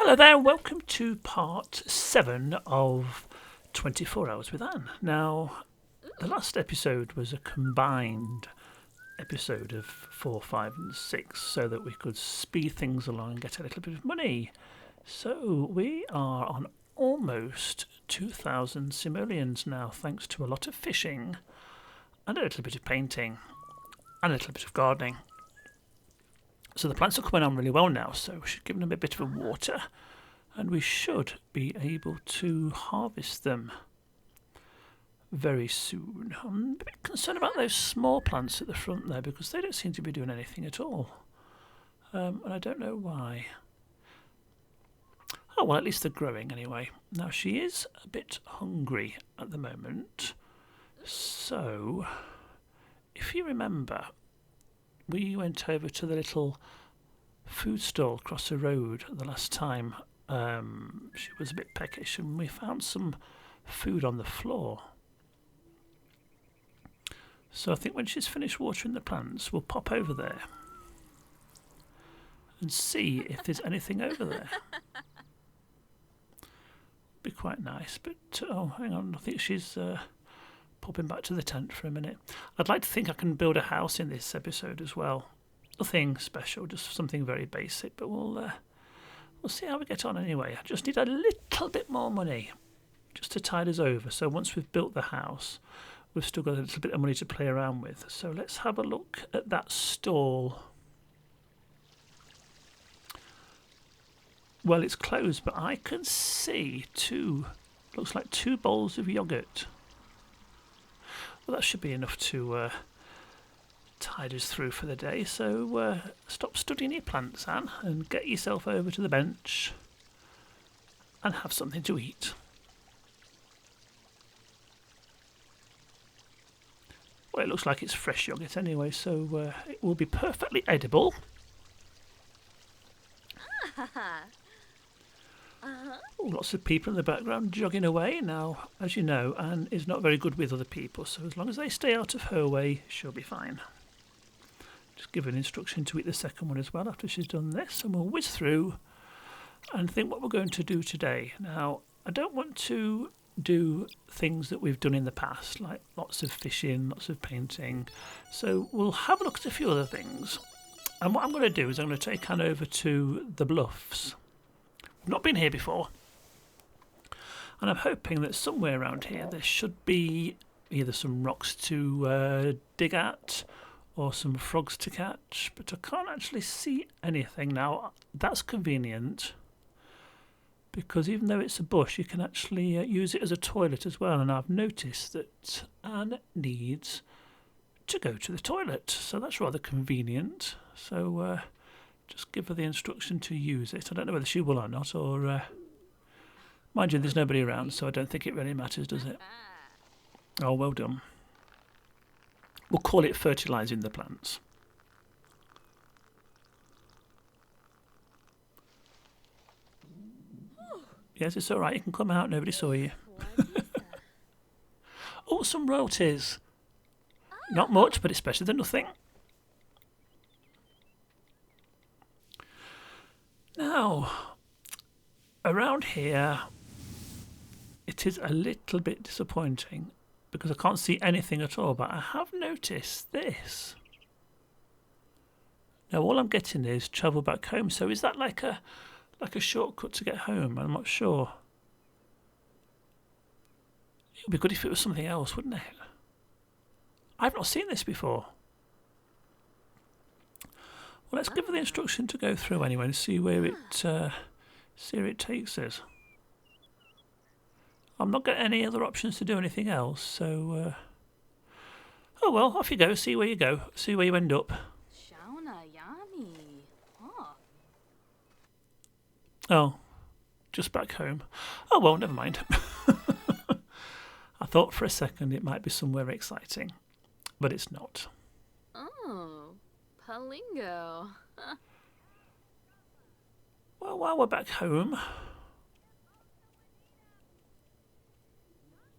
Hello there, welcome to part 7 of 24 Hours with Anne. Now, the last episode was a combined episode of 4, 5 and 6 so that we could speed things along and get a little bit of money. So we are on almost 2,000 simoleons now, thanks to a lot of fishing and a little bit of painting and a little bit of gardening. So the plants are coming on really well now, so we should give them a bit of a water and we should be able to harvest them very soon. I'm a bit concerned about those small plants at the front there because they don't seem to be doing anything at all. And I don't know why. Oh, well, at least they're growing anyway. Now, she is a bit hungry at the moment. So, if you remember, we went over to the little food stall across the road the last time. She was a bit peckish and we found some food on the floor. So I think when she's finished watering the plants, we'll pop over there and see if there's anything over there. Be quite nice, but oh, hang on, I think she's popping back to the tent for a minute. I'd like to think I can build a house in this episode as well. Nothing special, just something very basic, but we'll see how we get on anyway. I just need a little bit more money just to tide us over. So once we've built the house, we've still got a little bit of money to play around with. So let's have a look at that stall. Well, it's closed, but I can see looks like 2 bowls of yoghurt. Well, that should be enough to tide us through for the day. So stop studying your plants, Anne, and get yourself over to the bench and have something to eat. Well, it looks like it's fresh yoghurt anyway, so it will be perfectly edible. Oh, lots of people in the background jogging away. Now, as you know, Anne is not very good with other people, so as long as they stay out of her way, she'll be fine. Just give her an instruction to eat the second one as well after she's done this, and we'll whiz through and think what we're going to do today. Now, I don't want to do things that we've done in the past, like lots of fishing, lots of painting, so we'll have a look at a few other things. And what I'm going to do is I'm going to take Anne over to the Bluffs. I've not been here before. And I'm hoping that somewhere around here there should be either some rocks to dig at or some frogs to catch, but I can't actually see anything. Now, that's convenient because even though it's a bush, you can actually use it as a toilet as well. And I've noticed that Anne needs to go to the toilet, so that's rather convenient. So just give her the instruction to use it. I don't know whether she will or not, or mind you, there's nobody around, so I don't think it really matters, does it? Oh, well done. We'll call it fertilising the plants. Yes, it's all right. You can come out. Nobody saw you. Oh, some royalties. Not much, but it's better than nothing. Now, around here, it is a little bit disappointing because I can't see anything at all, but I have noticed this. Now, all I'm getting is travel back home. So is that like a shortcut to get home? I'm not sure. It would be good if it was something else, wouldn't it? I've not seen this before. Well, let's give her the instruction to go through anyway and see where it takes us. I'm not getting any other options to do anything else, so oh well, off you go. See where you go. See where you end up. Oh, just back home. Oh well, never mind. I thought for a second it might be somewhere exciting, but it's not. Oh, Palingo. Well, while we're back home,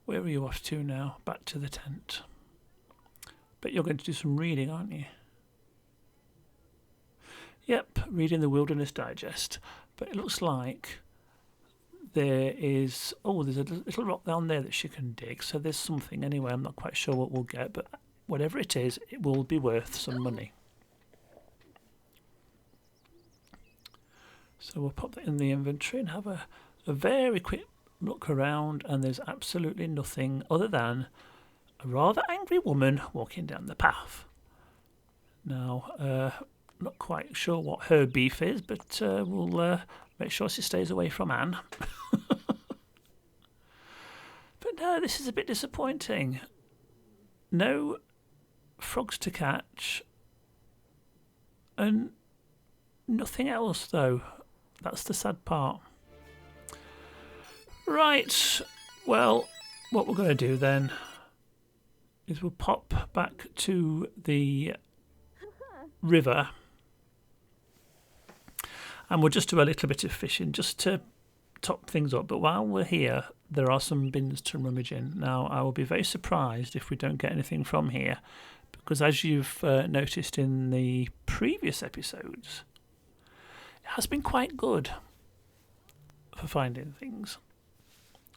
where are you off to now? Back to the tent. But you're going to do some reading, aren't you? Yep, reading the Wilderness Digest. But it looks like there is... Oh, there's a little rock down there that she can dig. So there's something. Anyway, I'm not quite sure what we'll get. But whatever it is, it will be worth some money. So we'll pop that in the inventory and have a very quick look around. And there's absolutely nothing other than a rather angry woman walking down the path. Now, not quite sure what her beef is, but we'll make sure she stays away from Anne. But no, this is a bit disappointing. No frogs to catch. And nothing else, though. That's the sad part. Right. Well, what we're going to do then is we'll pop back to the river and we'll just do a little bit of fishing just to top things up. But while we're here, there are some bins to rummage in. Now, I will be very surprised if we don't get anything from here, because as you've noticed in the previous episodes, it has been quite good for finding things.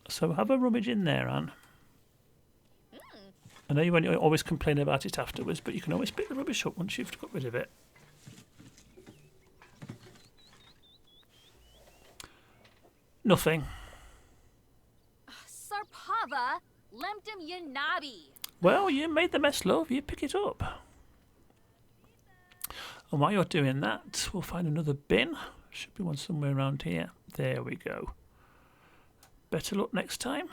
So have a rummage in there, Anne. I know you always complain about it afterwards, but you can always pick the rubbish up once you've got rid of it. Nothing. Sarpava, lemtum yanabi. Well, you made the mess, love. You pick it up. And while you're doing that, we'll find another bin. Should be one somewhere around here. There we go. Better luck next time.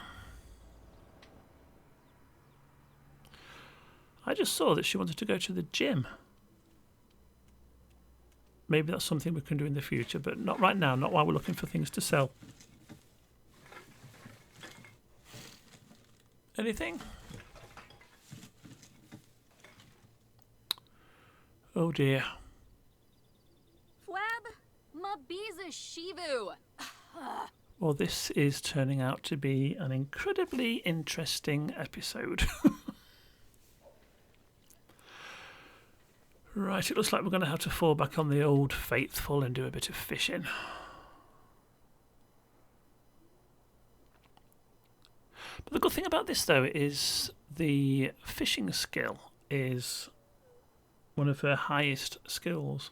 I just saw that she wanted to go to the gym. Maybe that's something we can do in the future, but not right now, not while we're looking for things to sell. Anything? Oh dear. Fwab, mabiza shivu. Well, this is turning out to be an incredibly interesting episode. Right, it looks like we're going to have to fall back on the old faithful and do a bit of fishing. But the good thing about this, though, is the fishing skill is one of her highest skills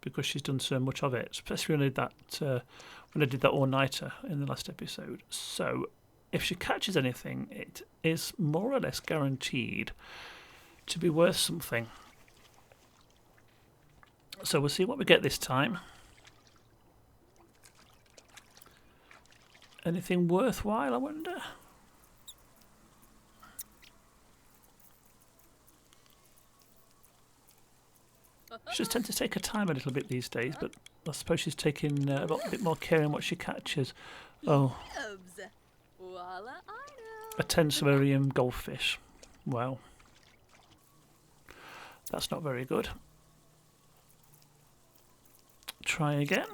because she's done so much of it, especially when I did that all-nighter in the last episode. So if she catches anything, it is more or less guaranteed to be worth something. So we'll see what we get this time. Anything worthwhile, I wonder? She just tends to take her time a little bit these days, but I suppose she's taking a bit more care in what she catches. Oh, a tensorium goldfish. Well, that's not very good. Try again.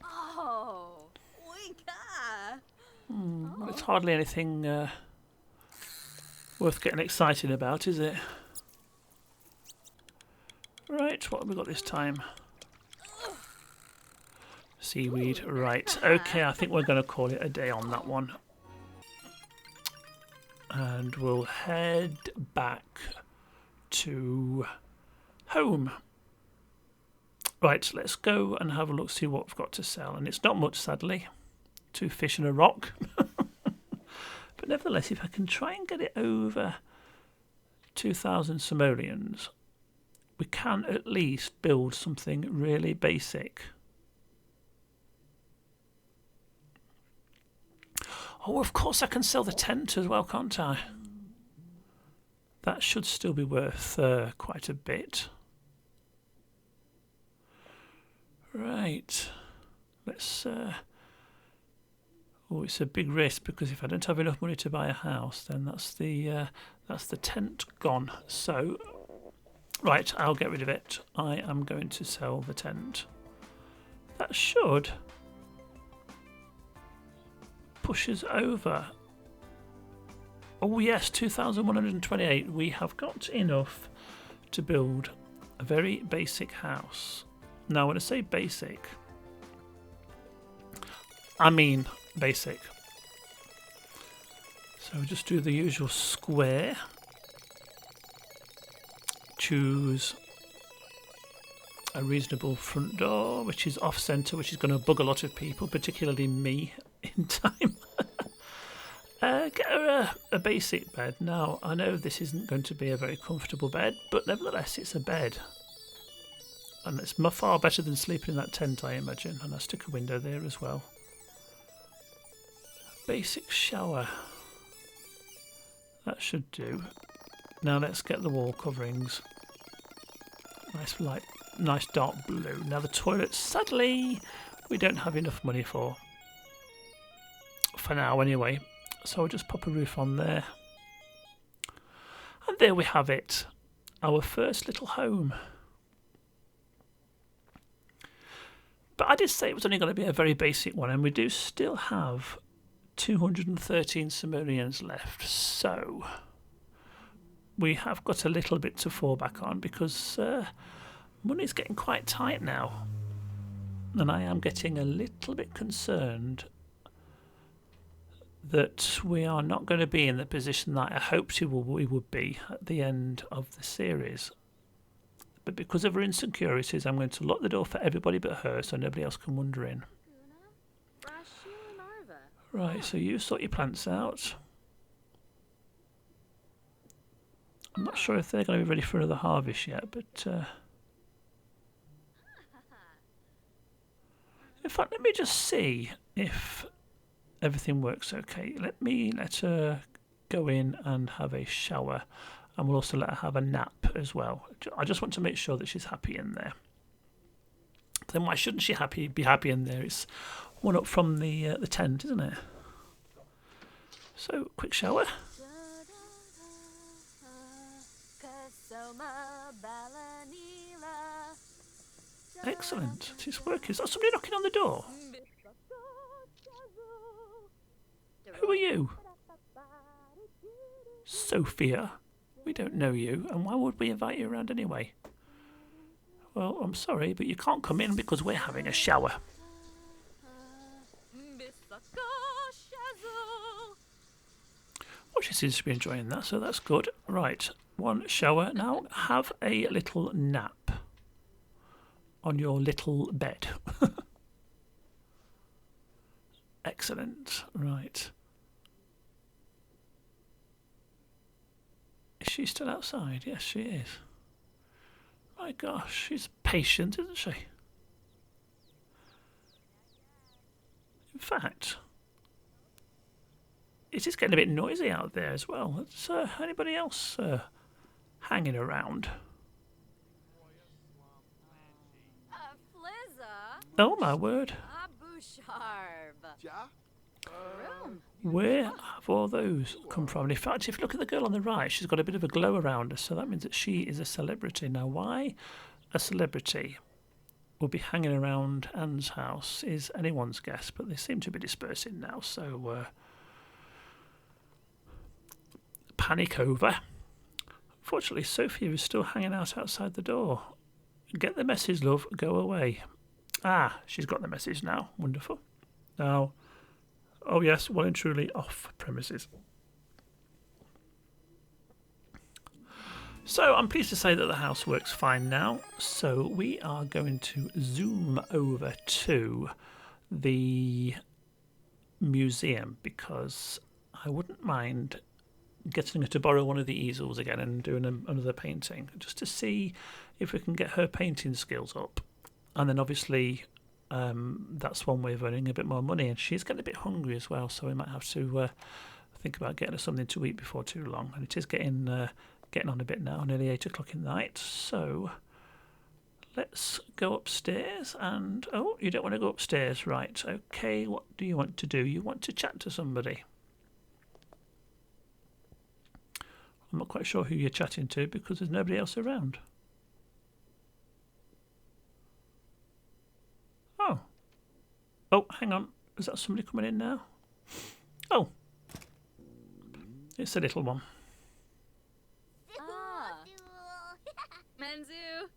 Oh, Well, it's hardly anything worth getting excited about, is it? Right, what have we got this time? Seaweed, right. Okay, I think we're going to call it a day on that one. And we'll head back to home. Right, let's go and have a look, see what we've got to sell. And it's not much, sadly. 2 fish and a rock. But nevertheless, if I can try and get it over 2,000 simoleons, we can at least build something really basic. Oh, of course I can sell the tent as well, can't I? That should still be worth quite a bit. Right. Let's... Oh, it's a big risk because if I don't have enough money to buy a house, then that's the tent gone. So, right, I'll get rid of it. I am going to sell the tent. That should push us over. Oh yes, 2,128. We have got enough to build a very basic house. Now, when I say basic, I mean basic. So just do the usual square. Choose a reasonable front door, which is off-centre, which is going to bug a lot of people, particularly me, in time. Get her a basic bed. Now, I know this isn't going to be a very comfortable bed, but nevertheless, it's a bed. And it's far better than sleeping in that tent, I imagine. And I'll stick a window there as well. Basic shower. That should do. Now let's get the wall coverings. Nice dark blue. Now the toilet, sadly, we don't have enough money for now anyway. So I'll just pop a roof on there. And there we have it. Our first little home. But I did say it was only going to be a very basic one, and we do still have 213 simoleons left. So we have got a little bit to fall back on because money's getting quite tight now. And I am getting a little bit concerned that we are not going to be in the position that I hoped we would be at the end of the series. But because of her insecurities, I'm going to lock the door for everybody but her so nobody else can wander in. Right, so you sort your plants out. I'm not sure if they're going to be ready for another harvest yet, but in fact, let me just see if everything works okay. Let her go in and have a shower, and we'll also let her have a nap as well. I just want to make sure that she's happy in there. Then why shouldn't she be happy in there? It's one up from the tent, isn't it? So, quick shower. Excellent. It's working. Is that somebody knocking on the door? Who are you? Sophia. We don't know you, and why would we invite you around anyway? Well, I'm sorry, but you can't come in because we're having a shower. Well, she seems to be enjoying that, so that's good. Right, one shower. Now have a little nap on your little bed. Excellent. Right. Is she still outside? Yes, she is. My gosh, she's patient, isn't she? In fact, it is getting a bit noisy out there as well. Is anybody else hanging around? Oh my word. Where have all those come from? In fact, if you look at the girl on the right, she's got a bit of a glow around her, so that means that she is a celebrity. Now, why a celebrity will be hanging around Anne's house is anyone's guess, but they seem to be dispersing now, so panic over. Fortunately, Sophia is still hanging out outside the door. Get the message, love. Go away. Ah, she's got the message now. Wonderful. Now, oh yes, well and truly off premises. So I'm pleased to say that the house works fine now. So we are going to zoom over to the museum because I wouldn't mind getting her to borrow one of the easels again and doing another painting just to see if we can get her painting skills up. And then obviously that's one way of earning a bit more money, and she's getting a bit hungry as well, so we might have to think about getting her something to eat before too long. And it is getting on a bit now, nearly 8 o'clock at night, so let's go upstairs. And oh, you don't want to go upstairs, right? Okay, what do you want to do? You want to chat to somebody. I'm not quite sure who you're chatting to because there's nobody else around. Oh, hang on. Is that somebody coming in now? Oh. It's a little one. Manzu.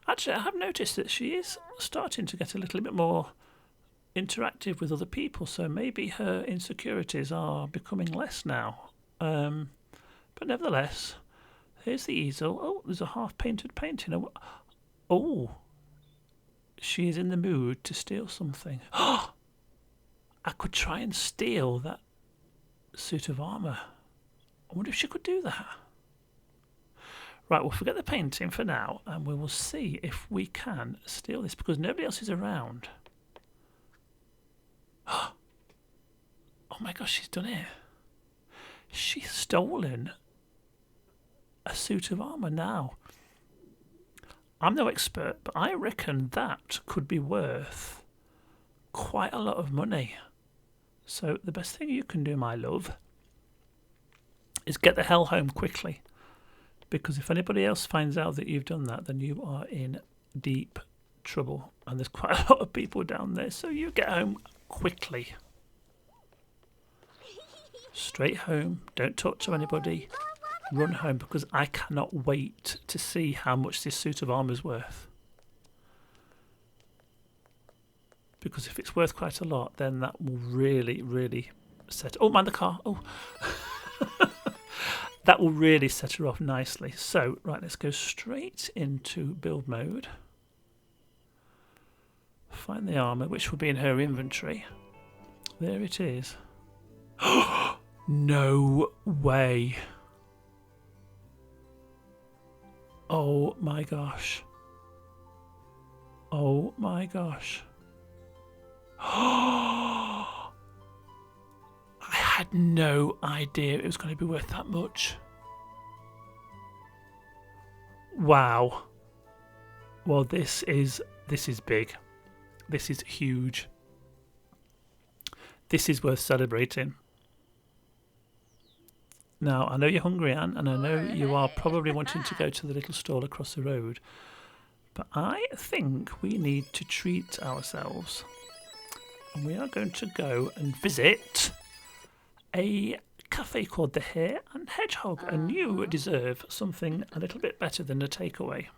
Actually, I have noticed that she is starting to get a little bit more interactive with other people, so maybe her insecurities are becoming less now. But nevertheless, here's the easel. Oh, there's a half-painted painting. Oh, she is in the mood to steal something. I could try and steal that suit of armour. I wonder if she could do that. Right, we'll forget the painting for now, and we will see if we can steal this, because nobody else is around. Oh my gosh, she's done it. She's stolen a suit of armour now. I'm no expert, but I reckon that could be worth quite a lot of money. So the best thing you can do, my love, is get the hell home quickly. Because if anybody else finds out that you've done that, then you are in deep trouble. And there's quite a lot of people down there, so you get home quickly. Straight home, don't talk to anybody, run home, because I cannot wait to see how much this suit of armour is worth. Because if it's worth quite a lot, then that will really, really set... Oh, mind the car. Oh. That will really set her off nicely. So, right, let's go straight into build mode. Find the armour, which will be in her inventory. There it is. No way. Oh my gosh. Oh my gosh. I had no idea it was going to be worth that much. Wow. Well, this is big. This is huge. This is worth celebrating. Now, I know you're hungry, Anne, and I know you are probably wanting to go to the little stall across the road, but I think we need to treat ourselves. And we are going to go and visit a cafe called the Hare and Hedgehog, and you deserve something a little bit better than a takeaway.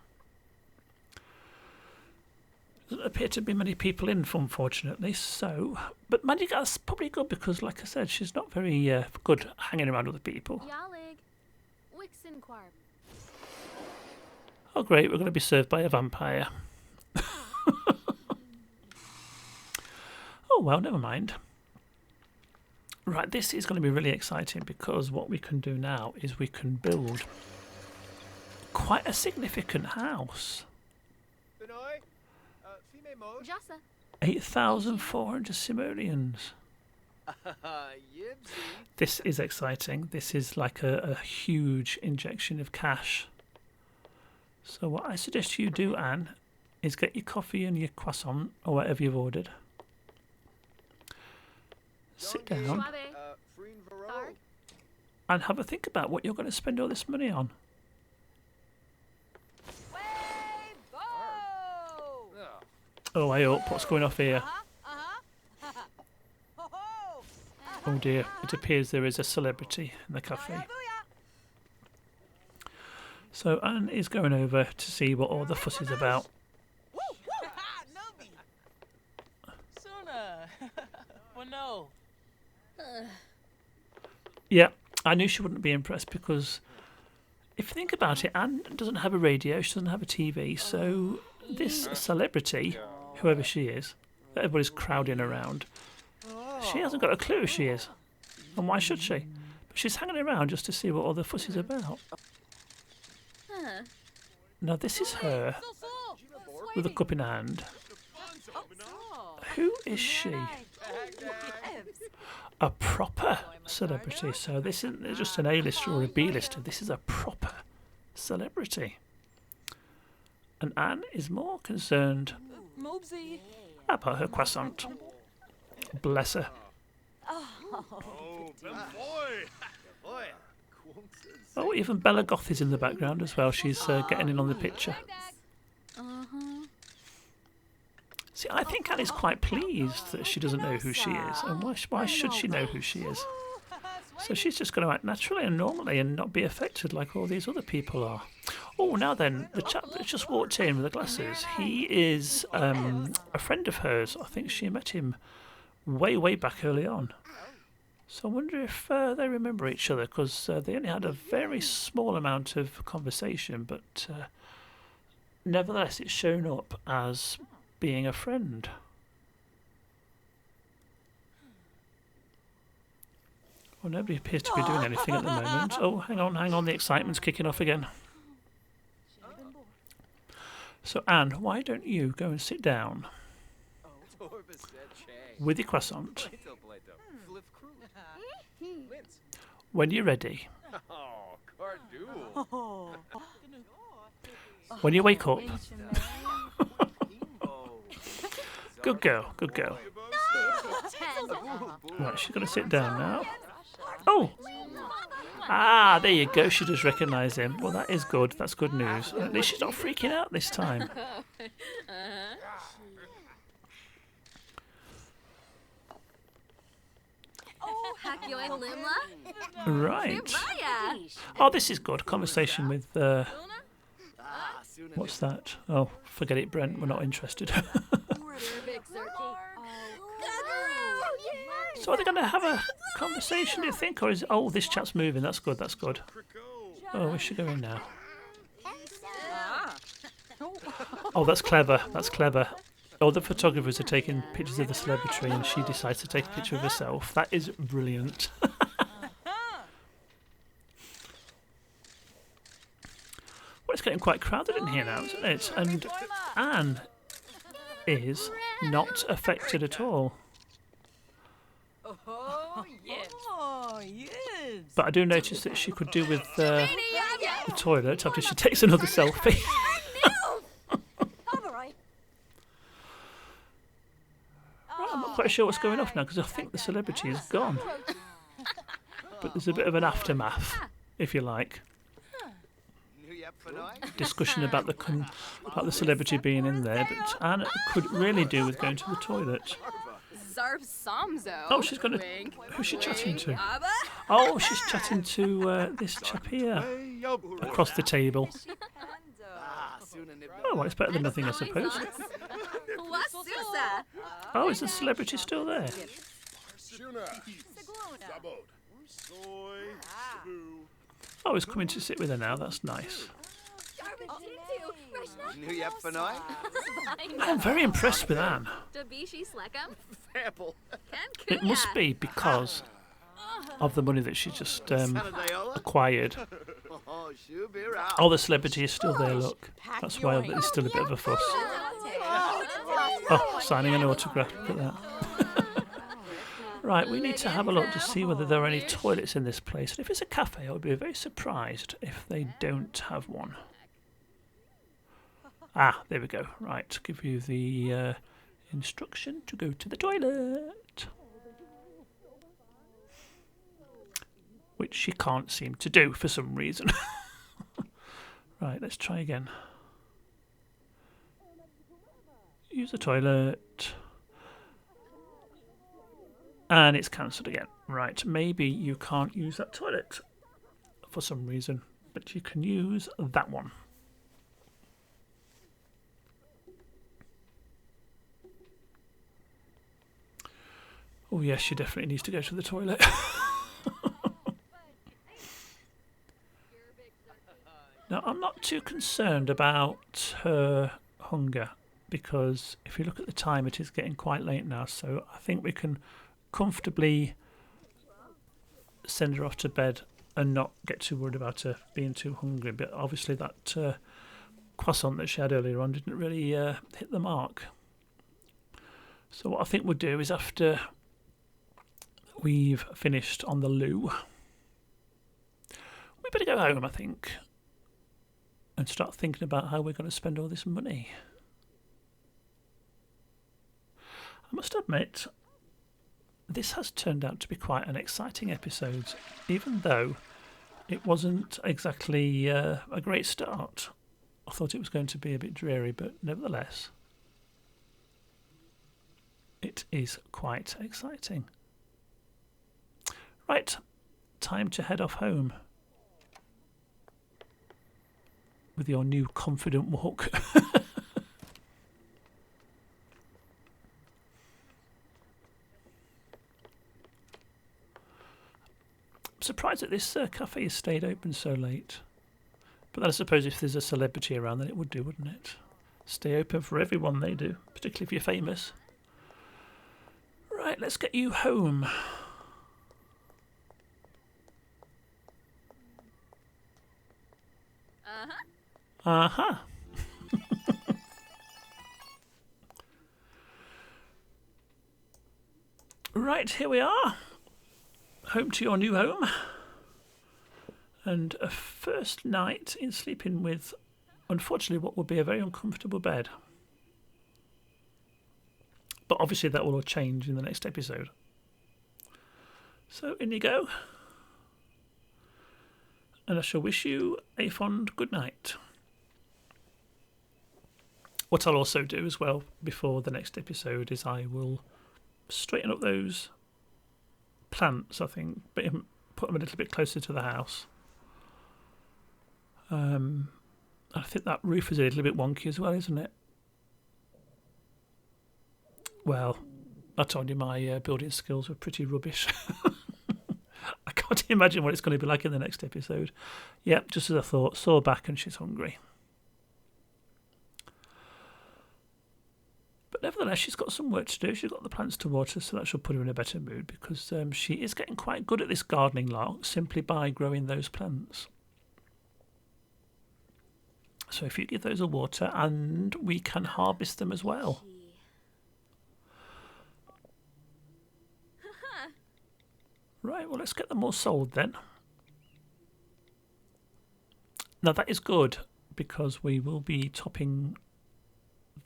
Doesn't appear to be many people in, unfortunately, so... But Madrigal's probably good because, like I said, she's not very good hanging around with people. Yalig. Wixen Quarb. Oh great, we're going to be served by a vampire. Oh well, never mind. Right, this is going to be really exciting because what we can do now is we can build quite a significant house. 8,400 simoleons. This is exciting. This is like a huge injection of cash. So what I suggest you do, Anne, is get your coffee and your croissant or whatever you've ordered. Sit down and have a think about what you're going to spend all this money on. Oh, I hope. What's going off here? Oh dear, it appears there is a celebrity in the cafe. So Anne is going over to see what all the fuss is about. Yeah, I knew she wouldn't be impressed because if you think about it, Anne doesn't have a radio, she doesn't have a TV, so this celebrity, whoever she is, that everybody's crowding around, she hasn't got a clue who she is. And why should she? But she's hanging around just to see what all the fuss is about. Now this is her with a cup in hand. Who is she? A proper celebrity. So this isn't just an A-lister or a B-lister. This is a proper celebrity. And Anne is more concerned about her croissant. Bless her. Oh, even Bella Goth is in the background as well. She's getting in on the picture. See, I think Anne is quite pleased that she doesn't know who she is. And why should she know who she is? So she's just going to act naturally and normally and not be affected like all these other people are. Oh, now then, the chap that just walked in with the glasses, he is a friend of hers. I think she met him way back early on. So I wonder if they remember each other, because they only had a very small amount of conversation, but nevertheless it's shown up as being a friend. Well, nobody appears to be doing anything at the moment. Oh, hang on, the excitement's kicking off again. So Anne, why don't you go and sit down with your croissant? When you're ready. When you wake up. Good girl, good girl. Right, she's going to sit down now. Oh! Ah, there you go. She does recognise him. Well, that is good. That's good news. At least she's not freaking out this time. Right. Oh, this is good. Conversation with... what's that? Oh, forget it, Brent. We're not interested. So are they going to have a conversation, do you think? Or is it... Oh, this chap's moving. That's good, that's good. Oh, we should go in now. Oh, that's clever. That's clever. All the photographers are taking pictures of the celebrity and she decides to take a picture of herself. That is brilliant. Well, it's getting quite crowded in here now, isn't it? And Anne is not affected at all. But I do notice that she could do with the toilet after she takes another selfie. Right, I'm not quite sure what's going off now because I think the celebrity is gone. But there's a bit of an aftermath, if you like. Discussion about the celebrity being in there, but Anne could really do with going to the toilet. Oh, she's going to... Who's she chatting to? Oh, she's chatting to this chap here across the table. Oh, well, it's better than nothing, I suppose. Oh, is the celebrity still there? Oh, he's coming to sit with her now. That's nice. I'm very impressed with Anne. It must be because of the money that she just acquired. Oh, the celebrity is still there, look. That's why there's still a bit of a fuss. Oh, signing an autograph, look at that. Right, we need to have a look to see whether there are any toilets in this place. And if it's a cafe, I would be very surprised if they don't have one. Ah, there we go. Right, give you the instruction to go to the toilet. Which she can't seem to do for some reason. Right, let's try again. Use the toilet. And it's cancelled again. Right, maybe you can't use that toilet for some reason, but you can use that one. Oh yes, she definitely needs to go to the toilet. Now, I'm not too concerned about her hunger because if you look at the time, it is getting quite late now, so I think we can comfortably send her off to bed and not get too worried about her being too hungry. But obviously that croissant that she had earlier on didn't really hit the mark. So what I think we'll do is after we've finished on the loo, we better go home, I think, and start thinking about how we're going to spend all this money. I must admit, this has turned out to be quite an exciting episode, even though it wasn't exactly a great start. I thought it was going to be a bit dreary, but nevertheless, it is quite exciting. Right, time to head off home. with your new confident walk. I'm surprised that this cafe has stayed open so late. But then I suppose if there's a celebrity around, then it would do, wouldn't it? Stay open for everyone, they do, particularly if you're famous. Right, let's get you home. Uh-huh. Right, here we are. Home to your new home. And a first night in sleeping with, unfortunately, what would be a very uncomfortable bed. But obviously that will all change in the next episode. So in you go. And I shall wish you a fond good night. What I'll also do as well before the next episode is I will straighten up those plants, I think, but put them a little bit closer to the house. I think that roof is a little bit wonky as well, isn't it? Well, I told you my building skills were pretty rubbish. I can't imagine what it's going to be like in the next episode. Yep, just as I thought, saw her back and she's hungry. But nevertheless, she's got some work to do. She's got the plants to water, so that should put her in a better mood because she is getting quite good at this gardening lark simply by growing those plants. So if you give those a water, and we can harvest them as well. Right, well, let's get them all sold then. Now that is good because we will be topping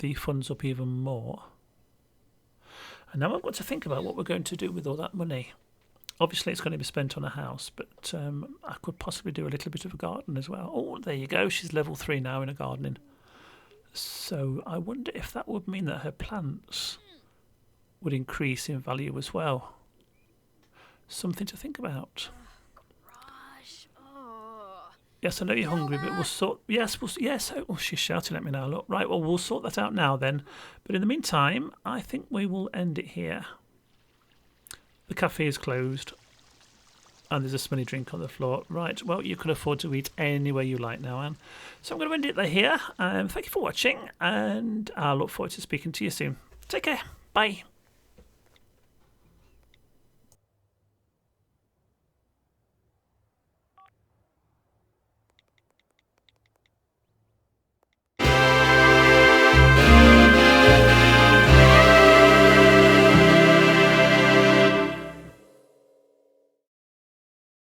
the funds up even more. And now I've got to think about what we're going to do with all that money. Obviously it's going to be spent on a house, but I could possibly do a little bit of a garden as well. Oh, there you go. She's level 3 now in a gardening. So I wonder if that would mean that her plants would increase in value as well. Something to think about. Yes, I know you're hungry, but we'll sort. Yes, yes. Oh, she's shouting at me now. Look, right. Well, we'll sort that out now then. But in the meantime, I think we will end it here. The cafe is closed, and there's a smelly drink on the floor. Right. Well, you can afford to eat anywhere you like now, Anne. So I'm going to end it here. Thank you for watching, and I look forward to speaking to you soon. Take care. Bye.